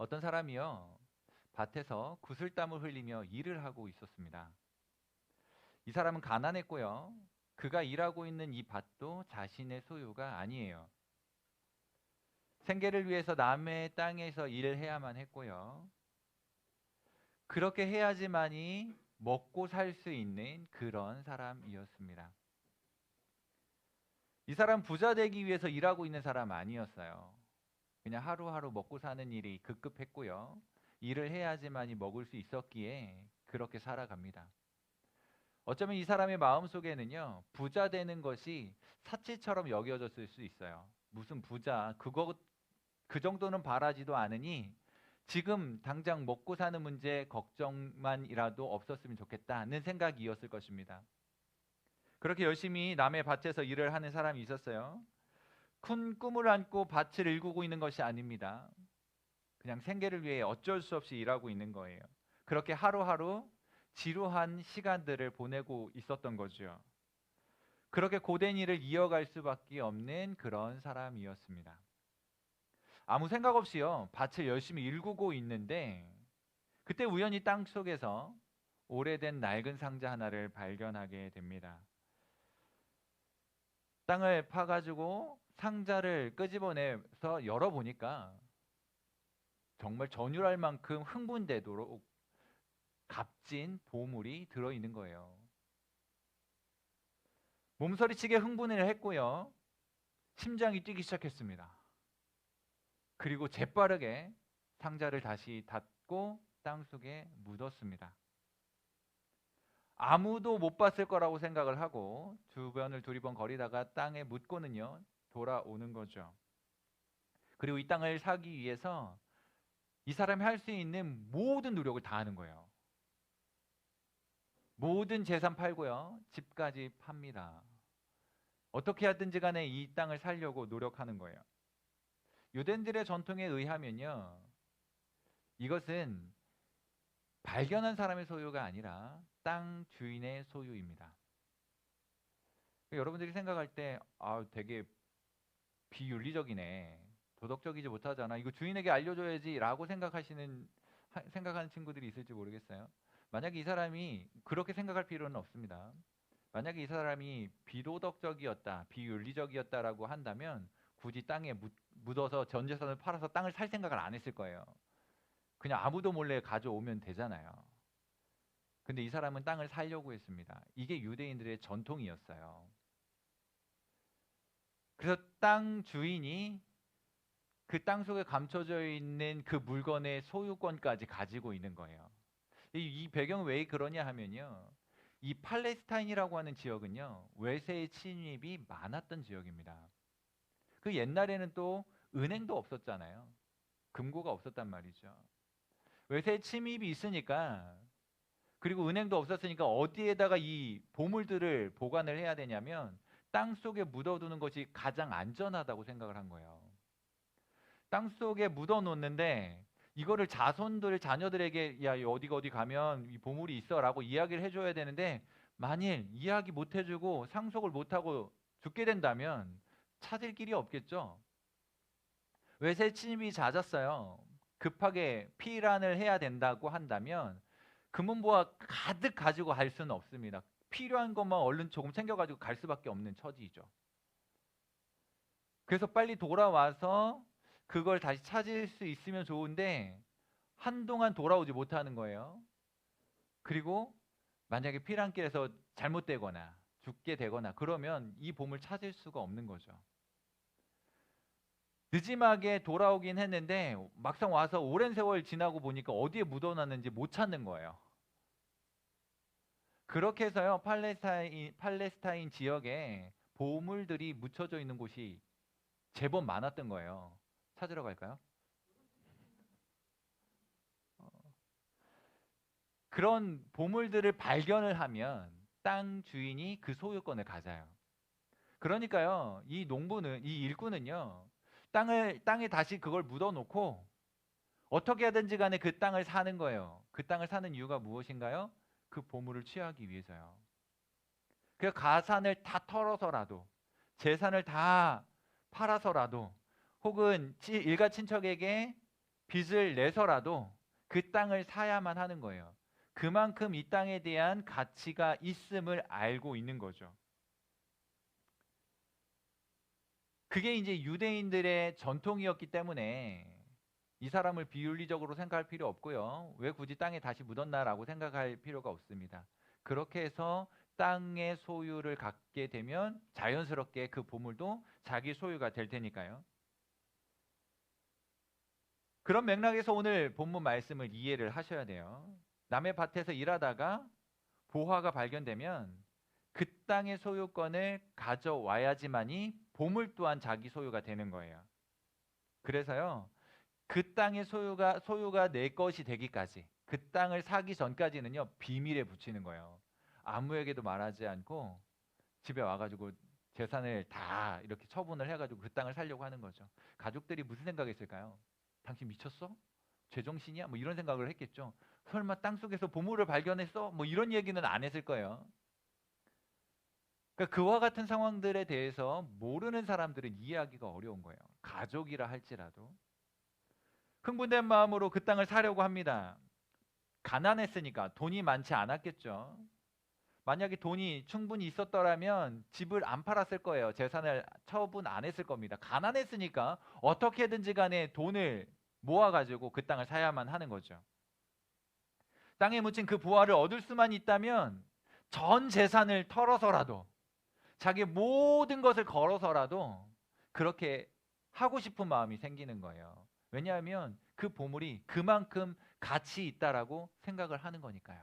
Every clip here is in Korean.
어떤 사람이요, 밭에서 구슬땀을 흘리며 일을 하고 있었습니다. 이 사람은 가난했고요. 그가 일하고 있는 이 밭도 자신의 소유가 아니에요. 생계를 위해서 남의 땅에서 일을 해야만 했고요. 그렇게 해야지만이 먹고 살 수 있는 그런 사람이었습니다. 이 사람 부자 되기 위해서 일하고 있는 사람 아니었어요. 그냥 하루하루 먹고 사는 일이 급급했고요. 일을 해야지만이 먹을 수 있었기에 그렇게 살아갑니다. 어쩌면 이 사람의 마음속에는요, 부자 되는 것이 사치처럼 여겨졌을 수 있어요. 무슨 부자, 그 정도는 바라지도 않으니 지금 당장 먹고 사는 문제 걱정만이라도 없었으면 좋겠다는 생각이었을 것입니다. 그렇게 열심히 남의 밭에서 일을 하는 사람이 있었어요. 큰 꿈을 안고 밭을 일구고 있는 것이 아닙니다. 그냥 생계를 위해 어쩔 수 없이 일하고 있는 거예요. 그렇게 하루하루 지루한 시간들을 보내고 있었던 거죠. 그렇게 고된 일을 이어갈 수밖에 없는 그런 사람이었습니다. 아무 생각 없이요, 밭을 열심히 일구고 있는데 그때 우연히 땅 속에서 오래된 낡은 상자 하나를 발견하게 됩니다. 땅을 파가지고 상자를 끄집어내서 열어보니까 정말 전율할 만큼 흥분되도록 값진 보물이 들어있는 거예요. 몸서리치게 흥분을 했고요. 심장이 뛰기 시작했습니다. 그리고 재빠르게 상자를 다시 닫고 땅속에 묻었습니다. 아무도 못 봤을 거라고 생각을 하고 주변을 두리번거리다가 땅에 묻고는요, 돌아오는 거죠. 그리고 이 땅을 사기 위해서 이 사람이 할 수 있는 모든 노력을 다 하는 거예요. 모든 재산 팔고요, 집까지 팝니다. 어떻게 하든지 간에 이 땅을 살려고 노력하는 거예요. 유대인들의 전통에 의하면요, 이것은 발견한 사람의 소유가 아니라 땅 주인의 소유입니다. 여러분들이 생각할 때 되게 비윤리적이네, 도덕적이지 못하잖아, 이거 주인에게 알려줘야지 라고 생각하는 친구들이 있을지 모르겠어요. 만약에 이 사람이 그렇게 생각할 필요는 없습니다. 만약에 이 사람이 비도덕적이었다, 비윤리적이었다라고 한다면 굳이 땅에 묻어서 전 재산을 팔아서 땅을 살 생각을 안 했을 거예요. 그냥 아무도 몰래 가져오면 되잖아요. 근데 이 사람은 땅을 살려고 했습니다. 이게 유대인들의 전통이었어요. 그래서 땅 주인이 그 땅 속에 감춰져 있는 그 물건의 소유권까지 가지고 있는 거예요. 이 배경은 왜 그러냐 하면요, 이 팔레스타인이라고 하는 지역은요, 외세의 침입이 많았던 지역입니다. 그 옛날에는 또 은행도 없었잖아요. 금고가 없었단 말이죠. 외세 침입이 있으니까, 그리고 은행도 없었으니까 어디에다가 이 보물들을 보관을 해야 되냐면 땅 속에 묻어두는 것이 가장 안전하다고 생각을 한 거예요. 땅 속에 묻어 놓는데 이거를 자녀들에게 야, 어디가 어디 가면 이 보물이 있어라고 이야기를 해줘야 되는데, 만일 이야기 못 해주고 상속을 못 하고 죽게 된다면 찾을 길이 없겠죠. 외세 침입이 잦았어요. 급하게 피란을 해야 된다고 한다면 금은보화 가득 가지고 갈 수는 없습니다. 필요한 것만 얼른 조금 챙겨가지고 갈 수밖에 없는 처지이죠. 그래서 빨리 돌아와서 그걸 다시 찾을 수 있으면 좋은데 한동안 돌아오지 못하는 거예요. 그리고 만약에 피란길에서 잘못되거나 죽게 되거나 그러면 이 보물 찾을 수가 없는 거죠. 늦지막에 돌아오긴 했는데 막상 와서 오랜 세월 지나고 보니까 어디에 묻어놨는지 못 찾는 거예요. 그렇게 해서요, 팔레스타인 지역에 보물들이 묻혀져 있는 곳이 제법 많았던 거예요. 찾으러 갈까요? 그런 보물들을 발견을 하면 땅 주인이 그 소유권을 가져요. 그러니까요, 이 일꾼은요, 땅에 다시 그걸 묻어놓고 어떻게 하든지 간에 그 땅을 사는 거예요. 그 땅을 사는 이유가 무엇인가요? 그 보물을 취하기 위해서요. 그 가산을 다 털어서라도, 재산을 다 팔아서라도, 혹은 일가 친척에게 빚을 내서라도 그 땅을 사야만 하는 거예요. 그만큼 이 땅에 대한 가치가 있음을 알고 있는 거죠. 그게 이제 유대인들의 전통이었기 때문에 이 사람을 비윤리적으로 생각할 필요 없고요. 왜 굳이 땅에 다시 묻었나라고 생각할 필요가 없습니다. 그렇게 해서 땅의 소유를 갖게 되면 자연스럽게 그 보물도 자기 소유가 될 테니까요. 그런 맥락에서 오늘 본문 말씀을 이해를 하셔야 돼요. 남의 밭에서 일하다가 보화가 발견되면 그 땅의 소유권을 가져와야지만이 보물 또한 자기 소유가 되는 거예요. 그래서요, 그 땅의 소유가 내 것이 되기까지, 그 땅을 사기 전까지는요 비밀에 붙이는 거예요. 아무에게도 말하지 않고 집에 와가지고 재산을 다 이렇게 처분을 해가지고 그 땅을 살려고 하는 거죠. 가족들이 무슨 생각했을까요? 당신 미쳤어? 제정신이야? 뭐 이런 생각을 했겠죠. 설마 땅 속에서 보물을 발견했어? 뭐 이런 얘기는 안 했을 거예요. 그러니까 그와 같은 상황들에 대해서 모르는 사람들은 이해하기가 어려운 거예요. 가족이라 할지라도. 흥분된 마음으로 그 땅을 사려고 합니다. 가난했으니까 돈이 많지 않았겠죠. 만약에 돈이 충분히 있었더라면 집을 안 팔았을 거예요. 재산을 처분 안 했을 겁니다. 가난했으니까 어떻게든지 간에 돈을 모아가지고 그 땅을 사야만 하는 거죠. 땅에 묻힌 그 부활을 얻을 수만 있다면 전 재산을 털어서라도 자기 모든 것을 걸어서라도 그렇게 하고 싶은 마음이 생기는 거예요. 왜냐하면 그 보물이 그만큼 가치 있다라고 생각을 하는 거니까요.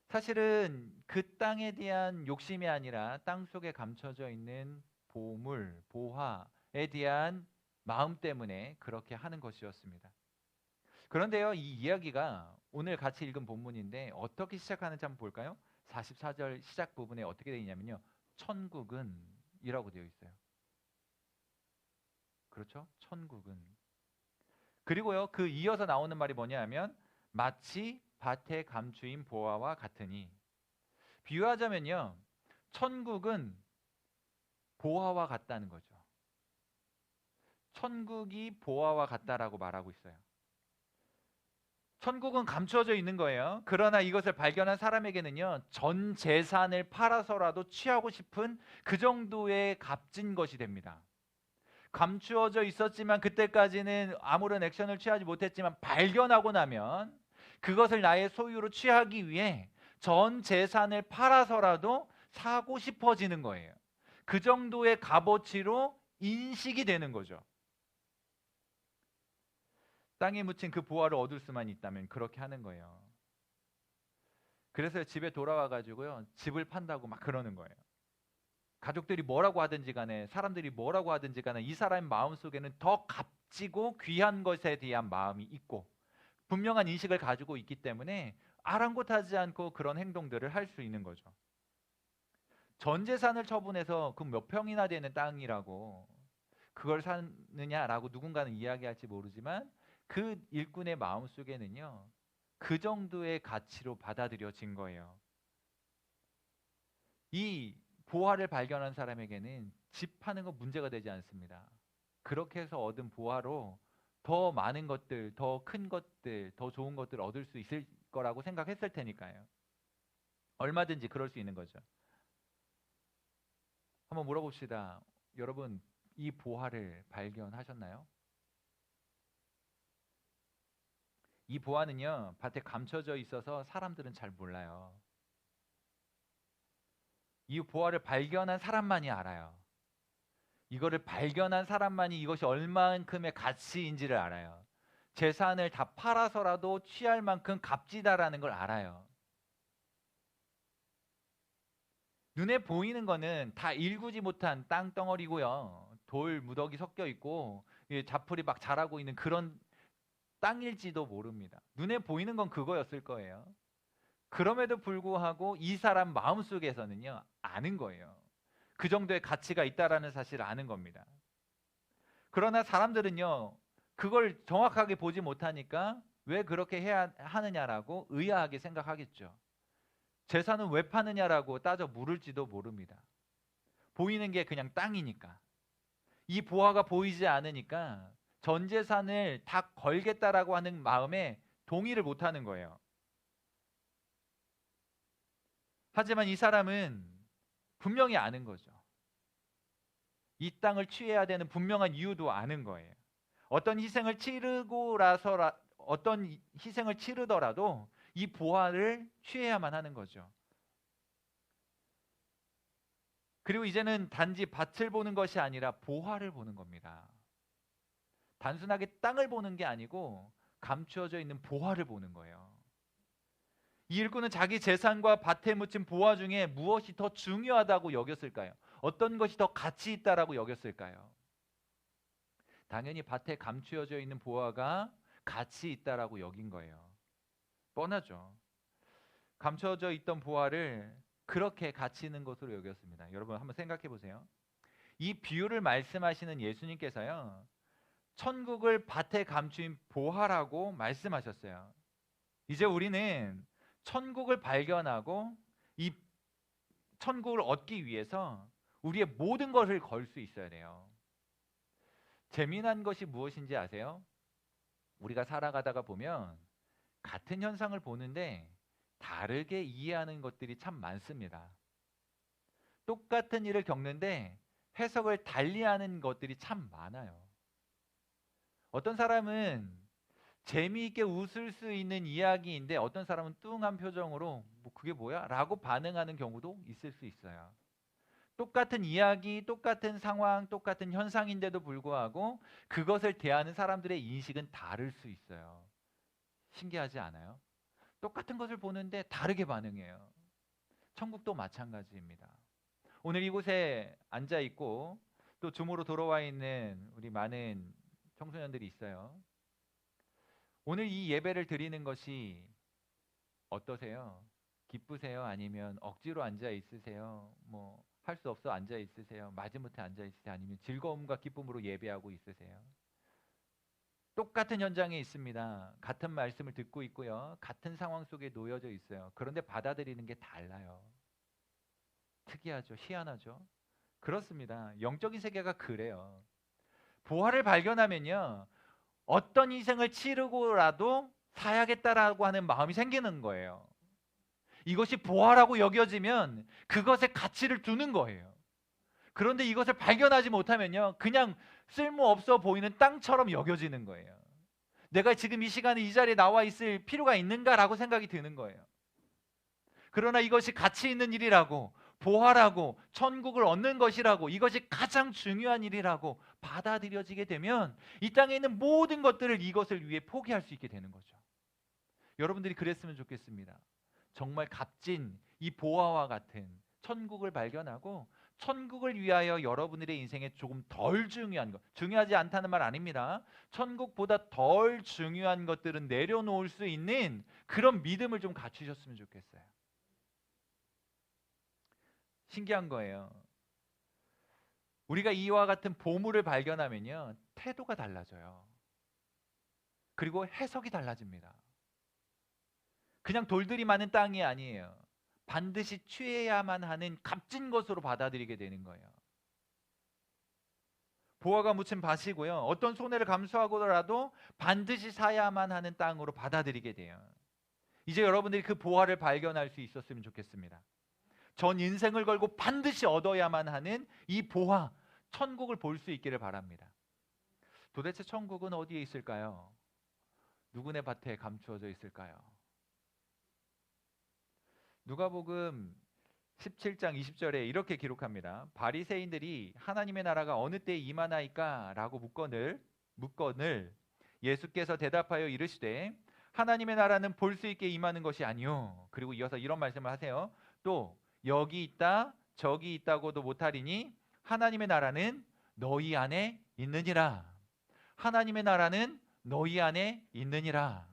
사실은 그 땅에 대한 욕심이 아니라 땅 속에 감춰져 있는 보물, 보화에 대한 마음 때문에 그렇게 하는 것이었습니다. 그런데요, 이 이야기가 오늘 같이 읽은 본문인데 어떻게 시작하는지 한번 볼까요? 44절 시작 부분에 어떻게 되어 있냐면요. 천국은 이라고 되어 있어요. 그렇죠? 천국은. 그리고요, 그 이어서 나오는 말이 뭐냐 하면 마치 밭에 감추인 보화와 같으니. 비유하자면요, 천국은 보화와 같다는 거죠. 천국이 보화와 같다라고 말하고 있어요. 천국은 감추어져 있는 거예요. 그러나 이것을 발견한 사람에게는요, 전 재산을 팔아서라도 취하고 싶은 그 정도의 값진 것이 됩니다. 감추어져 있었지만 그때까지는 아무런 액션을 취하지 못했지만 발견하고 나면 그것을 나의 소유로 취하기 위해 전 재산을 팔아서라도 사고 싶어지는 거예요. 그 정도의 값어치로 인식이 되는 거죠. 땅에 묻힌 그 보화를 얻을 수만 있다면 그렇게 하는 거예요. 그래서 집에 돌아와 가지고요, 집을 판다고 막 그러는 거예요. 가족들이 뭐라고 하든지 간에, 사람들이 뭐라고 하든지 간에 이 사람의 마음속에는 더 값지고 귀한 것에 대한 마음이 있고 분명한 인식을 가지고 있기 때문에 아랑곳하지 않고 그런 행동들을 할 수 있는 거죠. 전 재산을 처분해서 그 몇 평이나 되는 땅이라고 그걸 사느냐라고 누군가는 이야기할지 모르지만 그 일꾼의 마음속에는요, 그 정도의 가치로 받아들여진 거예요. 이 보화를 발견한 사람에게는 집 파는 건 문제가 되지 않습니다. 그렇게 해서 얻은 보화로 더 많은 것들, 더 큰 것들, 더 좋은 것들을 얻을 수 있을 거라고 생각했을 테니까요. 얼마든지 그럴 수 있는 거죠. 한번 물어봅시다. 여러분, 이 보화를 발견하셨나요? 이 보화는요, 밭에 감춰져 있어서 사람들은 잘 몰라요. 이 보화를 발견한 사람만이 알아요. 이거를 발견한 사람만이 이것이 얼마만큼의 가치인지를 알아요. 재산을 다 팔아서라도 취할 만큼 값지다라는 걸 알아요. 눈에 보이는 거는 다 일구지 못한 땅덩어리고요. 돌 무더기 섞여 있고 자풀이 막 자라고 있는 그런 땅일지도 모릅니다. 눈에 보이는 건 그거였을 거예요. 그럼에도 불구하고 이 사람 마음속에서는요, 아는 거예요. 그 정도의 가치가 있다라는 사실을 아는 겁니다. 그러나 사람들은요, 그걸 정확하게 보지 못하니까 왜 그렇게 해야 하느냐라고 의아하게 생각하겠죠. 재산은 왜 파느냐라고 따져 물을지도 모릅니다. 보이는 게 그냥 땅이니까. 이 보화가 보이지 않으니까 전 재산을 다 걸겠다라고 하는 마음에 동의를 못하는 거예요. 하지만 이 사람은 분명히 아는 거죠. 이 땅을 취해야 되는 분명한 이유도 아는 거예요. 어떤 희생을 치르더라도 이 보화를 취해야만 하는 거죠. 그리고 이제는 단지 밭을 보는 것이 아니라 보화를 보는 겁니다. 단순하게 땅을 보는 게 아니고 감추어져 있는 보화를 보는 거예요. 이 일꾼은 자기 재산과 밭에 묻힌 보화 중에 무엇이 더 중요하다고 여겼을까요? 어떤 것이 더 가치 있다라고 여겼을까요? 당연히 밭에 감추어져 있는 보화가 가치 있다라고 여긴 거예요. 뻔하죠. 감춰져 있던 보화를 그렇게 가치 있는 것으로 여겼습니다. 여러분 한번 생각해 보세요. 이 비유를 말씀하시는 예수님께서요, 천국을 밭에 감춘 보화라고 말씀하셨어요. 이제 우리는 천국을 발견하고 이 천국을 얻기 위해서 우리의 모든 것을 걸 수 있어야 돼요. 재미난 것이 무엇인지 아세요? 우리가 살아가다가 보면 같은 현상을 보는데 다르게 이해하는 것들이 참 많습니다. 똑같은 일을 겪는데 해석을 달리하는 것들이 참 많아요. 어떤 사람은 재미있게 웃을 수 있는 이야기인데 어떤 사람은 뚱한 표정으로 뭐 그게 뭐야? 라고 반응하는 경우도 있을 수 있어요. 똑같은 이야기, 똑같은 상황, 똑같은 현상인데도 불구하고 그것을 대하는 사람들의 인식은 다를 수 있어요. 신기하지 않아요? 똑같은 것을 보는데 다르게 반응해요. 천국도 마찬가지입니다. 오늘 이곳에 앉아 있고 또 줌으로 돌아와 있는 우리 많은 청소년들이 있어요. 오늘 이 예배를 드리는 것이 어떠세요? 기쁘세요? 아니면 억지로 앉아 있으세요? 뭐 할 수 없어 앉아 있으세요? 마지못해 앉아 있으세요? 아니면 즐거움과 기쁨으로 예배하고 있으세요? 똑같은 현장에 있습니다. 같은 말씀을 듣고 있고요. 같은 상황 속에 놓여져 있어요. 그런데 받아들이는 게 달라요. 특이하죠? 희한하죠? 그렇습니다. 영적인 세계가 그래요. 보화를 발견하면요, 어떤 희생을 치르고라도 사야겠다라고 하는 마음이 생기는 거예요. 이것이 보화라고 여겨지면 그것에 가치를 두는 거예요. 그런데 이것을 발견하지 못하면요, 그냥 쓸모없어 보이는 땅처럼 여겨지는 거예요. 내가 지금 이 시간에 이 자리에 나와 있을 필요가 있는가라고 생각이 드는 거예요. 그러나 이것이 가치 있는 일이라고, 보화라고, 천국을 얻는 것이라고, 이것이 가장 중요한 일이라고 받아들여지게 되면 이 땅에 있는 모든 것들을 이것을 위해 포기할 수 있게 되는 거죠. 여러분들이 그랬으면 좋겠습니다. 정말 값진 이 보화와 같은 천국을 발견하고 천국을 위하여 여러분들의 인생에 조금 덜 중요한 것, 중요하지 않다는 말 아닙니다. 천국보다 덜 중요한 것들은 내려놓을 수 있는 그런 믿음을 좀 갖추셨으면 좋겠어요. 신기한 거예요. 우리가 이와 같은 보물을 발견하면요, 태도가 달라져요. 그리고 해석이 달라집니다. 그냥 돌들이 많은 땅이 아니에요. 반드시 취해야만 하는 값진 것으로 받아들이게 되는 거예요. 보화가 묻힌 밭이고요. 어떤 손해를 감수하고라도 반드시 사야만 하는 땅으로 받아들이게 돼요. 이제 여러분들이 그 보화를 발견할 수 있었으면 좋겠습니다. 전 인생을 걸고 반드시 얻어야만 하는 이 보화, 천국을 볼 수 있기를 바랍니다. 도대체 천국은 어디에 있을까요? 누구네 밭에 감추어져 있을까요? 누가복음 17장 20절에 이렇게 기록합니다. 바리새인들이 하나님의 나라가 어느 때에 임하나이까라고 묻거늘 예수께서 대답하여 이르시되 하나님의 나라는 볼 수 있게 임하는 것이 아니요. 그리고 이어서 이런 말씀을 하세요. 또 여기 있다 저기 있다고도 못하리니 하나님의 나라는 너희 안에 있느니라. 하나님의 나라는 너희 안에 있느니라.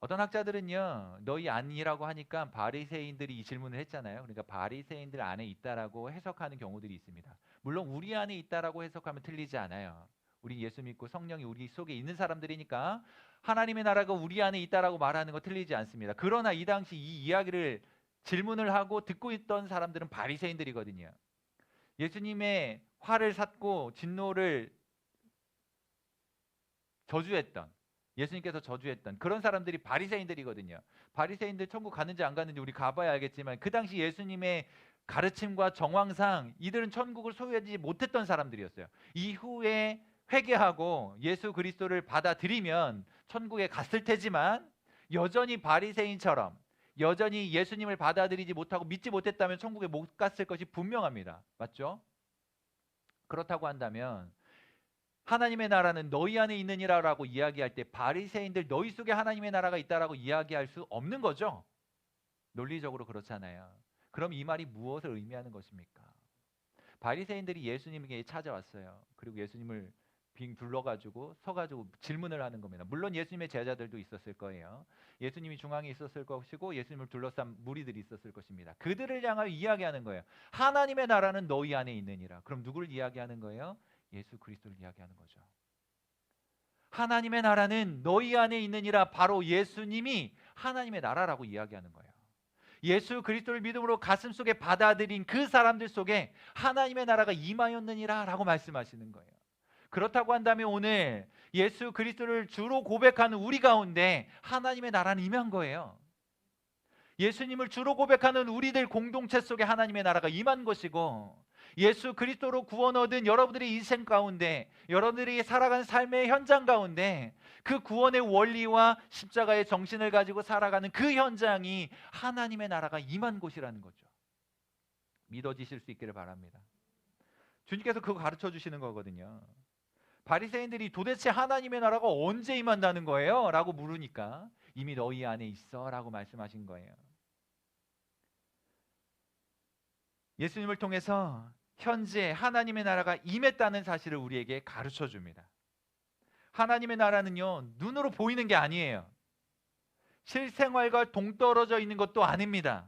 어떤 학자들은요, 너희 아니라고 하니까 바리새인들이 이 질문을 했잖아요. 그러니까 바리새인들 안에 있다라고 해석하는 경우들이 있습니다. 물론 우리 안에 있다라고 해석하면 틀리지 않아요. 우리 예수 믿고 성령이 우리 속에 있는 사람들이니까 하나님의 나라가 우리 안에 있다라고 말하는 거 틀리지 않습니다. 그러나 이 당시 이 이야기를 질문을 하고 듣고 있던 사람들은 바리새인들이거든요. 예수님의 화를 샀고 진노를 저주했던, 예수님께서 저주했던 그런 사람들이 바리새인들이거든요. 바리새인들 천국 가는지 안 가는지 우리 가봐야 알겠지만 그 당시 예수님의 가르침과 정황상 이들은 천국을 소유하지 못했던 사람들이었어요. 이후에 회개하고 예수 그리스도를 받아들이면 천국에 갔을 테지만 여전히 바리새인처럼 여전히 예수님을 받아들이지 못하고 믿지 못했다면 천국에 못 갔을 것이 분명합니다. 맞죠? 그렇다고 한다면 하나님의 나라는 너희 안에 있느니라라고 이야기할 때 바리새인들 너희 속에 하나님의 나라가 있다라고 이야기할 수 없는 거죠. 논리적으로 그렇잖아요. 그럼 이 말이 무엇을 의미하는 것입니까? 바리새인들이 예수님에게 찾아왔어요. 그리고 예수님을 빙 둘러가지고 서가지고 질문을 하는 겁니다. 물론 예수님의 제자들도 있었을 거예요. 예수님이 중앙에 있었을 것이고 예수님을 둘러싼 무리들이 있었을 것입니다. 그들을 향하여 이야기하는 거예요. 하나님의 나라는 너희 안에 있느니라. 그럼 누구를 이야기하는 거예요? 예수 그리스도를 이야기하는 거죠. 하나님의 나라는 너희 안에 있느니라. 바로 예수님이 하나님의 나라라고 이야기하는 거예요. 예수 그리스도를 믿음으로 가슴속에 받아들인 그 사람들 속에 하나님의 나라가 임하였느니라 라고 말씀하시는 거예요. 그렇다고 한다면 오늘 예수 그리스도를 주로 고백하는 우리 가운데 하나님의 나라는 임한 거예요. 예수님을 주로 고백하는 우리들 공동체 속에 하나님의 나라가 임한 것이고, 예수 그리스도로 구원 얻은 여러분들의 인생 가운데, 여러분들이 살아가는 삶의 현장 가운데 그 구원의 원리와 십자가의 정신을 가지고 살아가는 그 현장이 하나님의 나라가 임한 곳이라는 거죠. 믿어지실 수 있기를 바랍니다. 주님께서 그거 가르쳐 주시는 거거든요. 바리새인들이 도대체 하나님의 나라가 언제 임한다는 거예요? 라고 물으니까 이미 너희 안에 있어 라고 말씀하신 거예요. 예수님을 통해서 현재 하나님의 나라가 임했다는 사실을 우리에게 가르쳐 줍니다. 하나님의 나라는요, 눈으로 보이는 게 아니에요. 실생활과 동떨어져 있는 것도 아닙니다.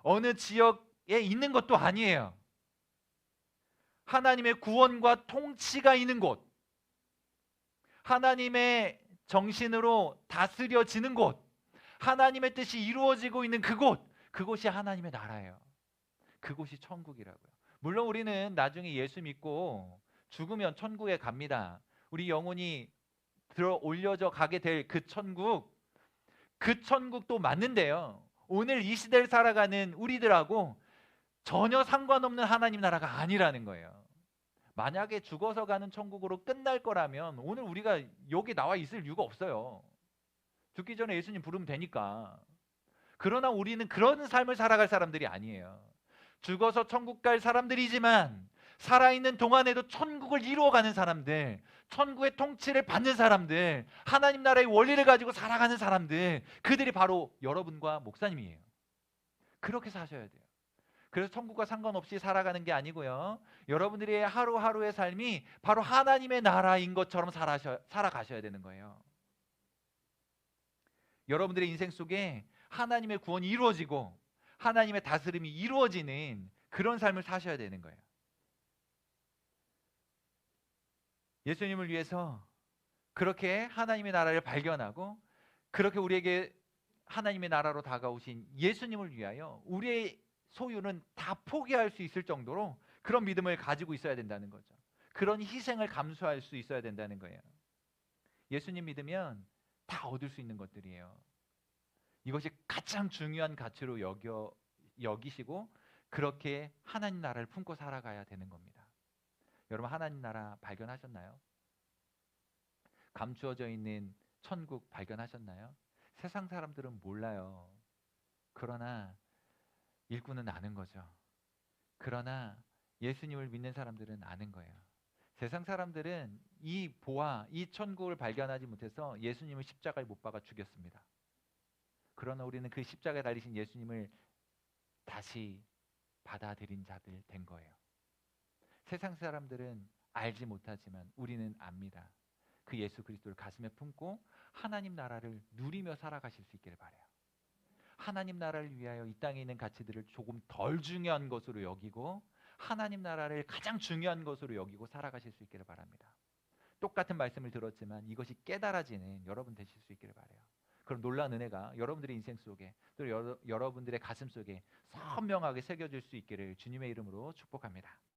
어느 지역에 있는 것도 아니에요. 하나님의 구원과 통치가 있는 곳, 하나님의 정신으로 다스려지는 곳, 하나님의 뜻이 이루어지고 있는 그곳, 그곳이 하나님의 나라예요. 그곳이 천국이라고요. 물론 우리는 나중에 예수 믿고 죽으면 천국에 갑니다. 우리 영혼이 들어 올려져 가게 될 그 천국, 그 천국도 맞는데요, 오늘 이 시대를 살아가는 우리들하고 전혀 상관없는 하나님 나라가 아니라는 거예요. 만약에 죽어서 가는 천국으로 끝날 거라면 오늘 우리가 여기 나와 있을 이유가 없어요. 죽기 전에 예수님 부르면 되니까. 그러나 우리는 그런 삶을 살아갈 사람들이 아니에요. 죽어서 천국 갈 사람들이지만 살아있는 동안에도 천국을 이루어가는 사람들, 천국의 통치를 받는 사람들, 하나님 나라의 원리를 가지고 살아가는 사람들, 그들이 바로 여러분과 목사님이에요. 그렇게 사셔야 돼요. 그래서 천국과 상관없이 살아가는 게 아니고요, 여러분들의 하루하루의 삶이 바로 하나님의 나라인 것처럼 살아가셔야 되는 거예요. 여러분들의 인생 속에 하나님의 구원이 이루어지고 하나님의 다스림이 이루어지는 그런 삶을 사셔야 되는 거예요. 예수님을 위해서 그렇게 하나님의 나라를 발견하고 그렇게 우리에게 하나님의 나라로 다가오신 예수님을 위하여 우리의 소유는 다 포기할 수 있을 정도로 그런 믿음을 가지고 있어야 된다는 거죠. 그런 희생을 감수할 수 있어야 된다는 거예요. 예수님 믿으면 다 얻을 수 있는 것들이에요. 이것이 가장 중요한 가치로 여기시고 그렇게 하나님 나라를 품고 살아가야 되는 겁니다. 여러분, 하나님 나라 발견하셨나요? 감추어져 있는 천국 발견하셨나요? 세상 사람들은 몰라요. 그러나 일꾼은 아는 거죠. 그러나 예수님을 믿는 사람들은 아는 거예요. 세상 사람들은 이 보화, 이 천국을 발견하지 못해서 예수님을 십자가에 못 박아 죽였습니다. 그러나 우리는 그 십자가에 달리신 예수님을 다시 받아들인 자들 된 거예요. 세상 사람들은 알지 못하지만 우리는 압니다. 그 예수 그리스도를 가슴에 품고 하나님 나라를 누리며 살아가실 수 있기를 바라요. 하나님 나라를 위하여 이 땅에 있는 가치들을 조금 덜 중요한 것으로 여기고 하나님 나라를 가장 중요한 것으로 여기고 살아가실 수 있기를 바랍니다. 똑같은 말씀을 들었지만 이것이 깨달아지는 여러분 되실 수 있기를 바라요. 그럼 놀라운 은혜가 여러분들의 인생 속에 또 여러분들의 가슴 속에 선명하게 새겨질 수 있기를 주님의 이름으로 축복합니다.